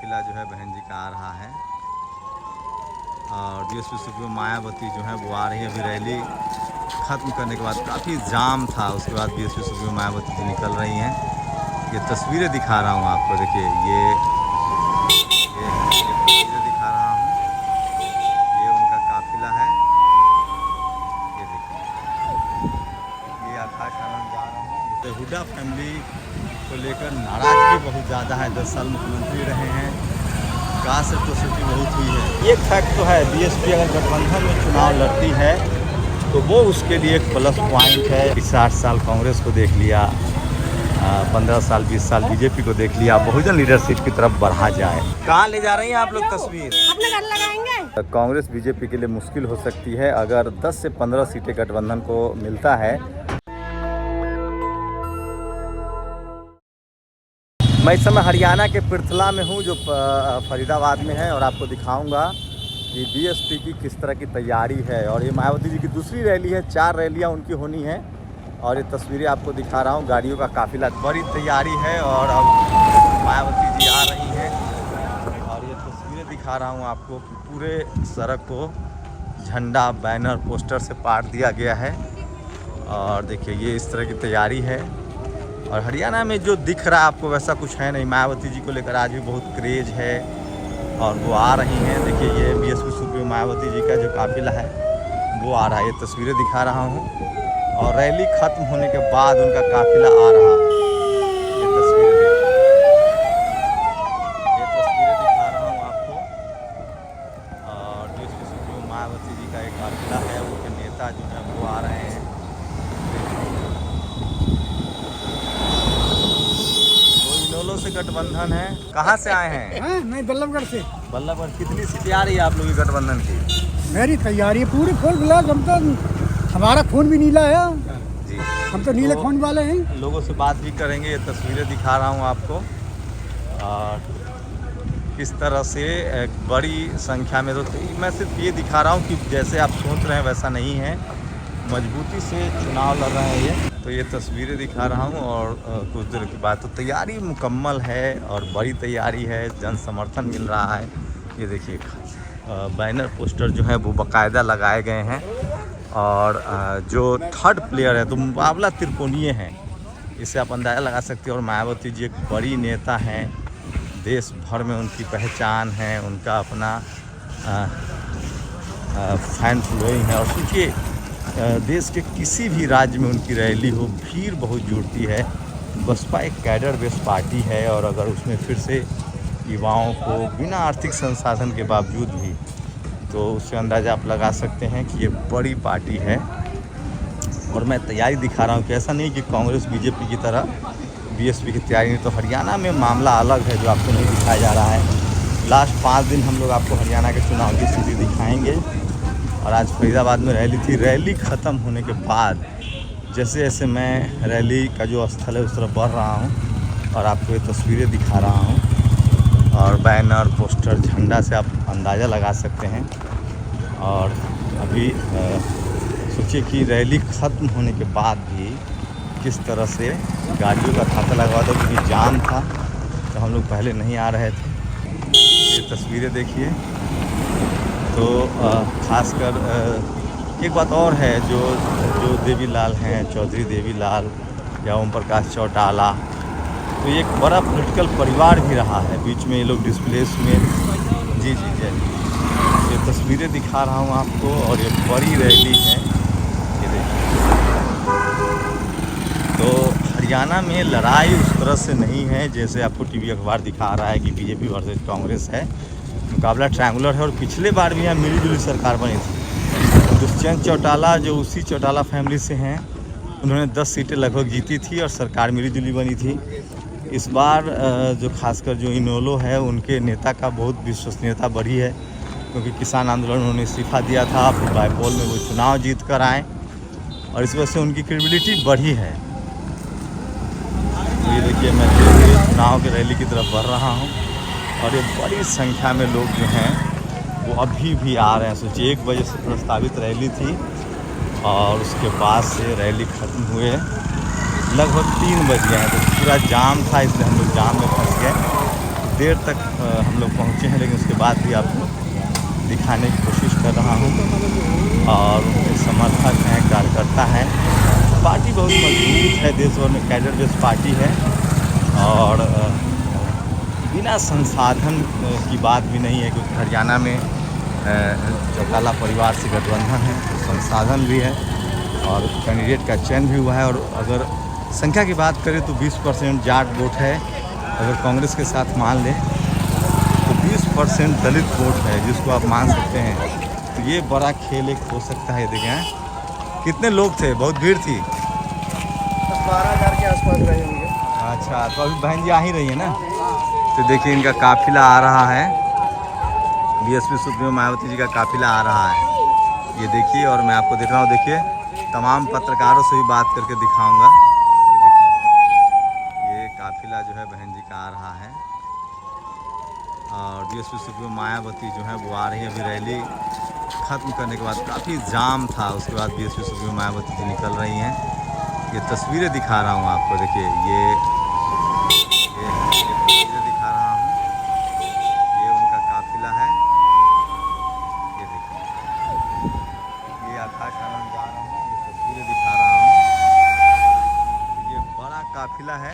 काफिला जो है बहन जी का आ रहा है और बीएसपी सुप्रीमो मायावती जो है वो आ रही है। अभी रैली ख़त्म करने के बाद काफ़ी जाम था, उसके बाद बीएसपी सुप्रीमो मायावती जी निकल रही हैं। ये तस्वीरें दिखा रहा हूँ आपको, देखिए ये तस्वीरें दिखा रहा हूँ, ये उनका काफिला है। ये देखिए ये आकाश आनंद जा रहे हैं। हुड्डा फैमिली को लेकर नाराज़गी बहुत ज़्यादा है। 10 साल मुख्यमंत्री रहे हैं, कास्ट एट्रोसिटी बहुत हुई है। एक फैक्ट तो है, बीएसपी अगर गठबंधन में चुनाव लड़ती है तो वो उसके लिए एक प्लस पॉइंट है। 60 साल कांग्रेस को देख लिया, 15 साल 20 साल बीजेपी को देख लिया, बहुजन लीडरशिप की तरफ बढ़ा जाए। कहाँ ले जा रही हैं आप लोग तस्वीर? अपने घर लगाएंगे। कांग्रेस बीजेपी के लिए मुश्किल हो सकती है अगर 10 से 15 सीटें गठबंधन को मिलता है। मैं इस समय हरियाणा के पृथला में हूँ जो फरीदाबाद में है और आपको दिखाऊंगा कि बीएसपी की किस तरह की तैयारी है। और ये मायावती जी की दूसरी रैली है, 4 रैलियाँ उनकी होनी है और ये तस्वीरें आपको दिखा रहा हूँ। गाड़ियों का काफिला, बड़ी तैयारी है और अब मायावती जी आ रही हैं और ये तस्वीरें दिखा रहा हूँ आपको कि पूरे सड़क को झंडा, बैनर, पोस्टर से पाट दिया गया है। और देखिए ये इस तरह की तैयारी है और हरियाणा में जो दिख रहा है आपको वैसा कुछ है नहीं। मायावती जी को लेकर आज भी बहुत क्रेज है और वो आ रही हैं। देखिए ये बीएसपी सुप्रीमो मायावती जी का जो काफिला है वो आ रहा है। ये तस्वीरें दिखा रहा हूँ और रैली खत्म होने के बाद उनका काफिला आ रहा है। ये तस्वीरें देखिए, ये तस्वीरें दिखा रहा हूँ आपको और बीएसपी सुप्रीमो मायावती जी का एक काफिला है, उनके नेता जो है वो आ रहे हैं। से गठबंधन है। कहाँ से आए हैं? मैं बल्लभगढ़ से। बल्लभगढ़। कितनी सीटें आ रही है आप लोग की गठबंधन की? मेरी तैयारी पूरी फुल ब्लैक। हम तो, हमारा खून भी नीला है जी, हम तो नीले खून वाले हैं। लोगों से बात भी करेंगे। ये तस्वीरें दिखा रहा हूँ आपको और किस तरह से एक बड़ी संख्या में, तो मैं सिर्फ ये दिखा रहा हूँ कि जैसे आप सोच रहे हैं वैसा नहीं है, मजबूती से चुनाव लड़ रहे हैं ये। तो ये तस्वीरें दिखा रहा हूँ और कुछ देर के बाद तो तैयारी मुकम्मल है और बड़ी तैयारी है, जन समर्थन मिल रहा है। ये देखिए बैनर, पोस्टर जो है वो बाकायदा लगाए गए हैं और जो थर्ड प्लेयर है तो मुकाबला त्रिकोणीय है, इससे आप अंदाज़ा लगा सकते हैं। और मायावती जी एक बड़ी नेता हैं, देश भर में उनकी पहचान है, उनका अपना फैन फॉलोइंग है। और सोचिए देश के किसी भी राज्य में उनकी रैली हो, भीड़ बहुत जुड़ती है। बसपा एक कैडर बेस्ड पार्टी है और अगर उसमें फिर से युवाओं को बिना आर्थिक संसाधन के बावजूद भी, तो उससे अंदाज़ा आप लगा सकते हैं कि ये बड़ी पार्टी है। और मैं तैयारी दिखा रहा हूँ कि ऐसा नहीं कि कांग्रेस बीजेपी की तरह बीएसपी की तैयारी नहीं। तो हरियाणा में मामला अलग है जो आपको नहीं दिखाया जा रहा है। लास्ट 5 दिन हम लोग आपको हरियाणा के चुनाव की स्थिति दिखाएँगे। और आज फरीदाबाद में रैली थी। रैली ख़त्म होने के बाद जैसे जैसे मैं रैली का जो स्थल है उस तरफ बढ़ रहा हूँ और आपको ये तस्वीरें दिखा रहा हूँ और बैनर, पोस्टर, झंडा से आप अंदाज़ा लगा सकते हैं। और अभी सोचिए कि रैली ख़त्म होने के बाद भी किस तरह से गाड़ियों का तांता लगा हुआ था, क्योंकि जाम था तो हम लोग पहले नहीं आ रहे थे। ये तस्वीरें देखिए। तो खासकर एक बात और है, जो देवीलाल हैं, चौधरी देवीलाल या ओम प्रकाश चौटाला, तो ये एक बड़ा पॉलिटिकल परिवार भी रहा है। बीच में ये लोग डिस्प्लेस में जी ये तस्वीरें दिखा रहा हूँ आपको और ये बड़ी रैली है। ये देखिए, तो हरियाणा में लड़ाई उस तरह से नहीं है जैसे आपको टीवी अखबार दिखा रहा है कि बीजेपी वर्सेस कांग्रेस है। मुकाबला ट्रायंगुलर है और पिछले बार भी यहाँ मिली जुली सरकार बनी थी। दुष्यंत चौटाला जो उसी चौटाला फैमिली से हैं, उन्होंने 10 सीटें लगभग जीती थी और सरकार मिली जुली बनी थी। इस बार जो खासकर जो इनेलो है उनके नेता का बहुत विश्वसनीयता बढ़ी है, क्योंकि किसान आंदोलन उन्होंने इस्तीफा दिया था, फिर बाईपोल में वो चुनाव जीत कर आए और इस वजह से उनकी क्रेडिबिलिटी बढ़ी है। तो ये देखिए मैं चुनाव की रैली की तरफ बढ़ रहा हूँ और ये बड़ी संख्या में लोग जो हैं वो अभी भी आ रहे हैं। सोचिए 1 बजे से प्रस्तावित रैली थी और उसके बाद से रैली ख़त्म हुए लगभग 3 बज गए हैं। तो पूरा जाम था, इसलिए हम लोग जाम में फंस गए। देर तक हम लोग पहुँचे हैं, लेकिन उसके बाद भी आपको दिखाने की कोशिश कर रहा हूँ। और उनके समर्थक हैं, कार्यकर्ता हैं। पार्टी बहुत मजबूत है, देश भर में कैडर बेस्ड पार्टी है और बिना संसाधन की बात भी नहीं है, क्योंकि हरियाणा में चौटाला परिवार से गठबंधन है, तो संसाधन भी है और कैंडिडेट का चयन भी हुआ है। और अगर संख्या की बात करें तो 20% जाट वोट है, अगर कांग्रेस के साथ मान लें तो 20% दलित वोट है, जिसको आप मान सकते हैं। तो ये बड़ा खेल एक हो सकता है। देखें कितने लोग थे, बहुत भीड़ थी, 12,000 के आसपास रहे होंगे। अच्छा, तो अभी बहन जी आ ही रही है ना। तो देखिए इनका काफिला आ रहा है, बीएसपी सुप्रीमो मायावती जी का काफिला आ रहा है, ये देखिए। और मैं आपको दिख रहा हूँ, देखिए तमाम पत्रकारों से भी बात करके दिखाऊंगा। ये देखिए, ये काफिला जो है बहन जी का आ रहा है और बीएसपी सुप्रीमो मायावती जो है वो आ रही है। अभी रैली ख़त्म करने के बाद काफ़ी जाम था, उसके बाद बीएसपी सुप्रीमो मायावती जी निकल रही हैं। ये तस्वीरें दिखा रहा हूँ आपको, देखिए ये तस्वीरें दिखा रहा हूँ, ये उनका काफिला है। ये देखिए, ये आकाश आनंद जा रहा हूँ, ये तस्वीरें दिखा रहा हूँ। ये बड़ा काफिला है,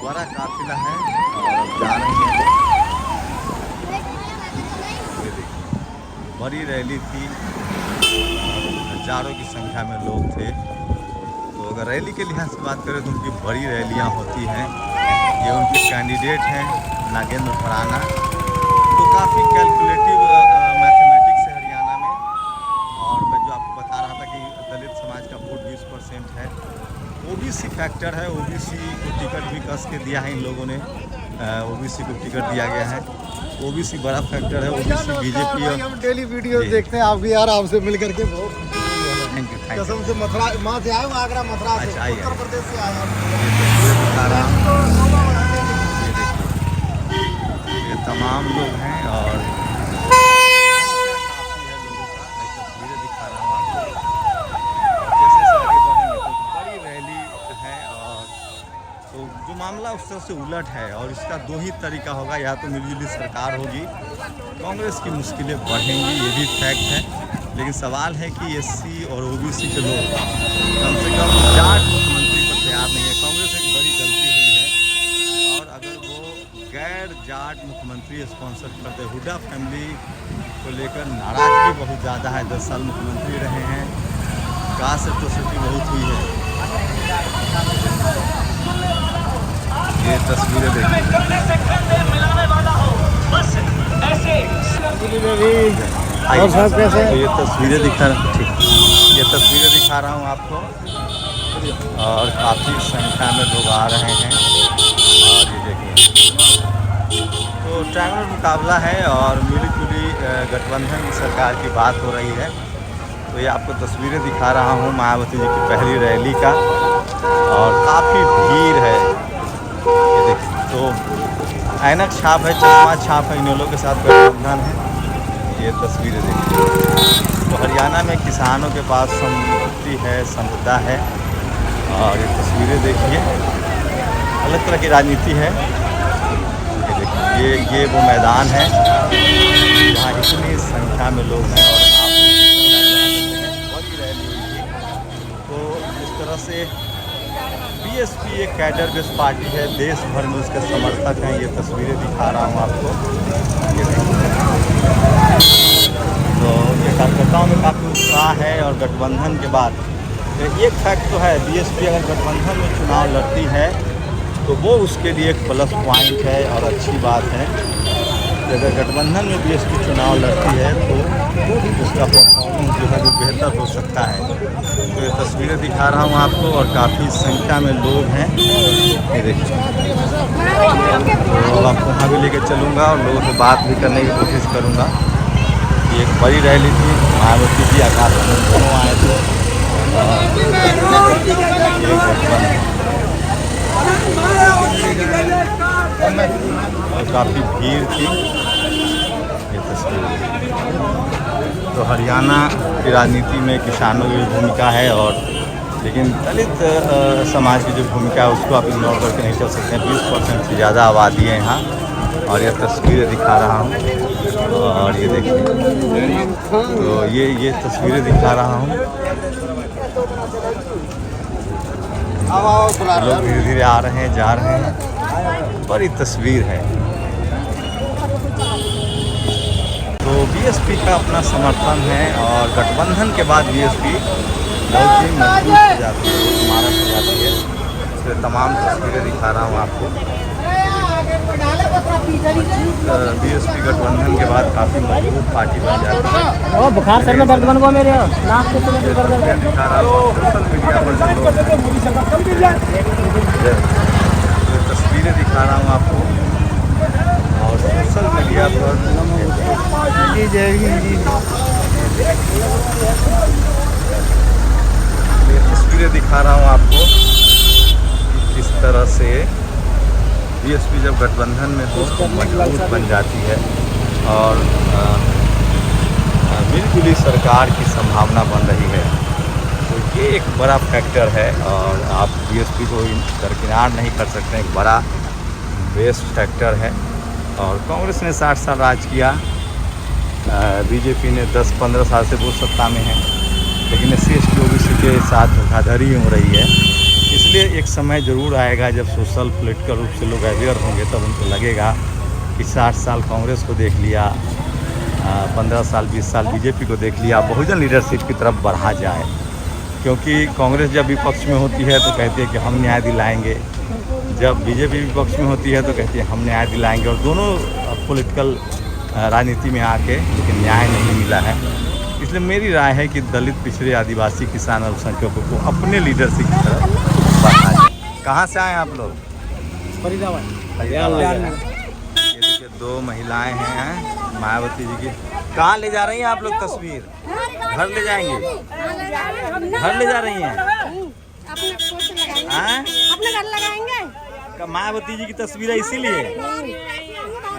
बड़ा काफिला है और जा रही है। ये देखिए, बड़ी रैली थी, हजारों की संख्या में लोग थे। तो अगर रैली के लिहाज से बात करें तो उनकी बड़ी रैलियां होती हैं। ये उनके कैंडिडेट हैं नागेंद्र भराना, तो काफ़ी कैलकुलेटिव मैथमेटिक्स है हरियाणा में। और मैं जो आपको बता रहा था कि दलित समाज का वोट 20% है, ओबीसी फैक्टर है, ओबीसी को टिकट भी कस के दिया है इन लोगों ने, ओबीसी को टिकट दिया गया है, ओबीसी बड़ा फैक्टर है। ओबीसी बीजेपी और हम डेली वीडियो देखते हैं आपकी यार, आपसे मिल करके बहुत थैंक यू कसम से मथुरा वहाँ से आए, आगरा मथुरा से, अच्छा, उत्तर प्रदेश से आए हैं। बता रहा हूँ, ये देखिए ये तमाम लोग हैं और तस्वीरें दिखा रहा हूँ आपको। जैसे आगे बढ़ेंगे तो बड़ी रैली है और तो जो मामला उस तरह से उलट है और इसका दो ही तरीका होगा, या तो मिलजुली सरकार होगी, कांग्रेस की मुश्किलें बढ़ेंगी, ये भी फैक्ट है। लेकिन सवाल है कि एससी और ओबीसी के लोग कम से कम जाट मुख्यमंत्री पर तैयार नहीं है। कांग्रेस एक बड़ी गलती हुई है और अगर वो गैर जाट मुख्यमंत्री स्पॉन्सर करते, हुड्डा फैमिली को लेकर नाराजगी बहुत ज़्यादा है, 10 साल मुख्यमंत्री रहे हैं, कास्ट एट्रोसिटी बहुत हुई है। ये तस्वीरें देखिए, और सब कैसे? तो ये तस्वीरें दिखा रहा हूँ आपको और काफ़ी संख्या में लोग आ रहे हैं। और ये देखिए, तो ट्रायंगल मुकाबला है और मिली-जुली गठबंधन की सरकार की बात हो रही है। तो ये आपको तस्वीरें दिखा रहा हूँ मायावती जी की पहली रैली का और काफ़ी भीड़ है। ये देखिए, तो ऐनक छाप है, चश्मा छाप है, इन लोगों के साथ गठबंधन है। ये तस्वीरें देखिए, तो हरियाणा में किसानों के पास संपत्ति है, संपदा है। और ये तस्वीरें देखिए, अलग तरह की राजनीति है। ये देखिए, ये वो मैदान है जहाँ इतनी संख्या में लोग हैं और बड़ी रैली हुई थी। तो इस तरह से बीएसपी एक कैडर बेस्ड पार्टी है, देश भर में उसके समर्थक हैं। ये तस्वीरें दिखा रहा हूँ आपको, ये तो ये कार्यकर्ताओं में काफ़ी उत्साह है। और गठबंधन के बाद एक फैक्ट तो है, बीएसपी अगर गठबंधन में चुनाव लड़ती है तो वो उसके लिए एक प्लस पॉइंट है और अच्छी बात है। अगर गठबंधन में बीएसपी चुनाव लड़ती है तो उसका परफॉर्मेंस जो है वो बेहतर हो सकता है। तो ये तस्वीरें दिखा रहा हूँ आपको और काफ़ी संख्या में लोग हैं। ये देखिए, तो आपको वहाँ भी लेके चलूँगा और लोगों से बात भी करने की कोशिश करूँगा। ये एक बड़ी रैली थी, मायावती जी आकाश आनंद दोनों आए थे और काफ़ी भीड़ थी। ये तस्वीर, तो हरियाणा की राजनीति में किसानों की भूमिका है और लेकिन दलित समाज की जो भूमिका है उसको आप इग्नोर करके नहीं चल सकते हैं। 20% से ज़्यादा आबादी है यहाँ, और यह तस्वीरें दिखा रहा हूँ। और ये देखिए, तो ये तस्वीरें दिखा रहा हूँ। लोग धीरे धीरे आ रहे हैं, जा रहे हैं। बड़ी तस्वीर है। तो बीएसपी का अपना समर्थन है, और गठबंधन के बाद बीएसपी बहुत ही मजबूत हो जाती है, इमारत हो जाती है। इसलिए तमाम तस्वीरें दिखा रहा हूँ आपको। बीएसपी गठबंधन के बाद काफ़ी मजबूत पार्टी बन जाती है। ओ बुखार सर में दर्द बन गया मेरे, नाक के समय दर्द बन गया। दिखा रहा हूँ सोशल मीडिया पर तस्वीरें दिखा रहा हूँ आपको, और सोशल मीडिया पर तस्वीरें दिखा रहा हूँ आपको किस तरह से बीएसपी जब गठबंधन में हो तो मजबूत बन जाती है, और मिलजुली सरकार की संभावना बन रही है। तो ये एक बड़ा फैक्टर है, और आप बीएसपी को दरकिनार नहीं कर सकते। एक बड़ा बेस्ट फैक्टर है। और कांग्रेस ने 60 साल राज किया, बीजेपी ने 10-15 साल से वो सत्ता में है, लेकिन SC/ST OBC के साथ धोखाधड़ी हो रही है। इसलिए एक समय ज़रूर आएगा जब सोशल पॉलिटिकल रूप से लोग अवेयर होंगे, तब उनको लगेगा कि 60 साल कांग्रेस को देख लिया, 15 साल 20 साल बीजेपी को देख लिया, बहुजन लीडरशिप की तरफ बढ़ा जाए। क्योंकि कांग्रेस जब विपक्ष में होती है तो कहती है कि हम न्याय दिलाएंगे, जब बीजेपी विपक्ष में होती है तो कहती है हम न्याय दिलाएंगे, और दोनों पॉलिटिकल राजनीति में आके लेकिन न्याय नहीं मिला है। इसलिए मेरी राय है कि दलित, पिछड़े, आदिवासी, किसान, अल्पसंख्यकों को अपने लीडरशिप की तरफ बढ़ाएं। कहाँ से आए आप लोग? फरीदाबाद। ये देखिए 2 महिलाएं हैं मायावती जी की। कहाँ ले जा रही हैं आप लोग तस्वीर? घर ले जाएंगे? घर ले जा रही हैं? अपने घर लगाएंगे। मायावती जी की तस्वीर है इसीलिए?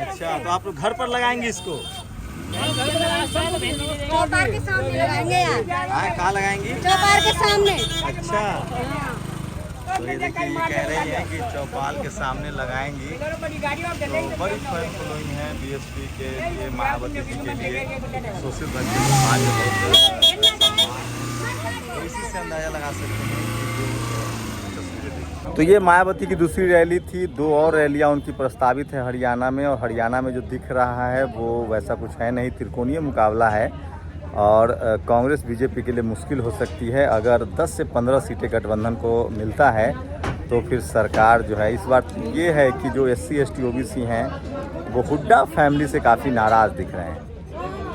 अच्छा, तो आप लोग घर पर लगाएंगे इसको? चौपार के सामने लगाएंगे यार। कहाँ लगाएंगी? चौपार के सामने। अच्छा, तो ये देखिए ये कह रही हैं कि चौपाल के सामने लगाएंगी। तो बड़ी फैन फॉलोइंग है बीएसपी के लिए, मायावती जी के लिए, शोषित वंचित समाज में बहुत, तो इसी से अंदाजा लगा सकते हैं कि तो ये मायावती की दूसरी रैली थी। 2 और रैलियां उनकी प्रस्तावित है हरियाणा में, और हरियाणा में जो दिख रहा है वो वैसा कुछ है नहीं, त्रिकोणीय मुकाबला है, और कांग्रेस बीजेपी के लिए मुश्किल हो सकती है। अगर 10 से 15 सीटें गठबंधन को मिलता है तो फिर सरकार जो है, इस बार ये है कि जो SC/ST OBC हैं वो हुड्डा फैमिली से काफ़ी नाराज़ दिख रहे हैं।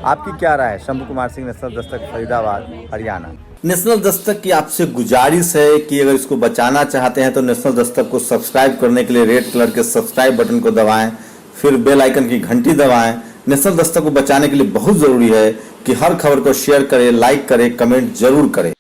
आपकी क्या राय है? शंभू कुमार सिंह, नेशनल दस्तक, फरीदाबाद, हरियाणा। नेशनल दस्तक की आपसे गुजारिश है कि अगर इसको बचाना चाहते हैं तो नेशनल दस्तक को सब्सक्राइब करने के लिए रेड कलर के सब्सक्राइब बटन को दबाएं, फिर बेल आइकन की घंटी दबाएं। नेशनल दस्तक को बचाने के लिए बहुत ज़रूरी है कि हर खबर को शेयर करें, लाइक करें, कमेंट जरूर करें।